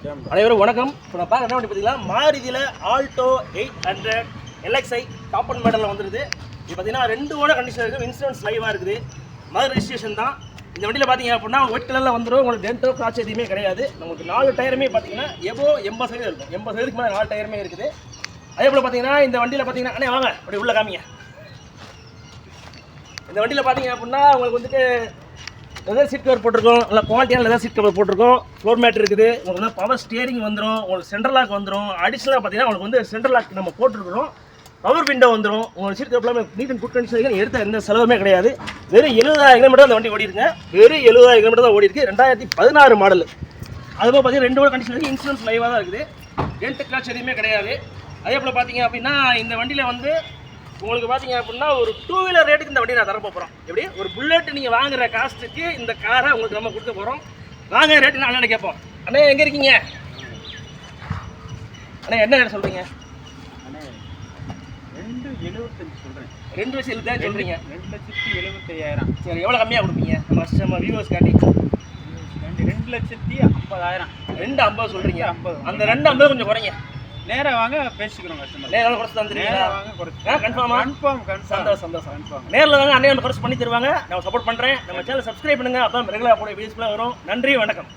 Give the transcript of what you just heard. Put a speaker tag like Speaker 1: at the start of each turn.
Speaker 1: அனைவரும் வணக்கம். இப்போ நான் பார்க்க என்ன பண்ணி பார்த்தீங்கன்னா மாருதியில் ஆல்டோ 800 LXi டாப் அண்ட் மாடலில் வந்துருது. இது பார்த்தீங்கன்னா 2 ஓட கண்டிஷன் இருக்குது, இன்சூரன்ஸ் லைவாக இருக்குது, மதர் ரெஜிஸ்ட்ரேஷன் தான். இந்த வண்டியில் பார்த்தீங்க அப்படின்னா ஒயிட் கலரில் வந்துடும். உங்களுக்கு டென்டோ கிராச் எதுவுமே கிடையாது. நமக்கு 4 டயருமே பார்த்தீங்கன்னா எபோ 80% இருக்கும். 80%க்கு மேலே 4 டயருமே இருக்குது. அதே போல் பார்த்தீங்கன்னா இந்த வண்டியில் பார்த்தீங்கன்னா அண்ணே வாங்க அப்படி உள்ள காமிங்க. இந்த வண்டியில் பார்த்தீங்க அப்படின்னா உங்களுக்கு வந்துட்டு லெதர் சீட் கவர் போட்டிருக்கோம், நல்லா குவாலிட்டியான லெதர் சீட் கவர் போட்டிருக்கோம், ஃப்ளோர் மேட் இருக்குது, உங்களுக்கு வந்து பவர் ஸ்டியரிங் வந்துடும், உங்களுக்கு சென்ட்ரல் லாக் வந்துடும். அடிஷனலாக பார்த்தீங்கன்னா உங்களுக்கு வந்து சென்ட்ரல் லாக் நம்ம போட்டிருக்கிறோம், பவர் விண்டோ வந்துடும். உங்களுக்கு சீட் கவர் எல்லாமே நீட் அண்ட் குட் கண்டிஷன், எடுத்த எந்த செலவுமே கிடையாது. வெறும் 70,000 கிலோமீட்டர் அந்த வண்டி ஓடி இருக்குங்க. வெறும் 70,000 கிலோமீட்டர் தான் ஓடி இருக்கு. 2016 மாடல். அதுபோல் பார்த்தீங்கன்னா 2 கண்டிஷன் இருக்குது, இன்சூரன்ஸ் லைவாக தான் இருக்குது, டென்ட் கிளாச் எதுவுமே கிடையாது. அதே போல் பார்த்தீங்க அப்படின்னா இந்த வண்டியில் வந்து உங்களுக்கு பார்த்தீங்க அப்படின்னா ஒரு 2 வீலர் ரேட்டுக்கு இந்த வண்டி நான் தர போகிறோம். எப்படி ஒரு புல்லட் நீங்கள் வாங்குற காஸ்ட்டுக்கு இந்த காரை உங்களுக்கு நம்ம கொடுக்க போகிறோம். வாங்க ரேட்டுன்னு அண்ணன் கேட்போம். அண்ணே எங்கே இருக்கீங்க அண்ணே? என்ன ரேட் சொல்கிறீங்க?
Speaker 2: அண்ணே 2,75 சொல்கிறேன்.
Speaker 1: 2,70,000 சொல்கிறீங்க.
Speaker 2: 2,75,000.
Speaker 1: சரி, எவ்வளோ கம்மியாக கொடுப்பீங்க நம்ம வியூவர்ஸ் காட்டி?
Speaker 2: 2,50,000.
Speaker 1: 2,50 சொல்கிறீங்க. அந்த 2,50 கொஞ்சம் குறைங்க.
Speaker 2: நேராக வாங்க பேசிக்கிறோம் கஸ்டமர்.
Speaker 1: நேரில் குறைச்சி தந்துருவீங்க?
Speaker 2: வாங்க குறைச்சி.
Speaker 1: கன்ஃபார்மா?
Speaker 2: கன்ஃபார்ம்.
Speaker 1: சந்தோஷம். நேரில் வாங்க, அண்ணே நம்ம குறைச்சி பண்ணி தருவாங்க. நான் சப்போர்ட் பண்ணுறேன். நம்ம சேனல் சப்ஸ்கிரைப் பண்ணுங்கள், அப்போ ரெகுலராக போட வீடியோஸ்லாம் வரும். நன்றி, வணக்கம்.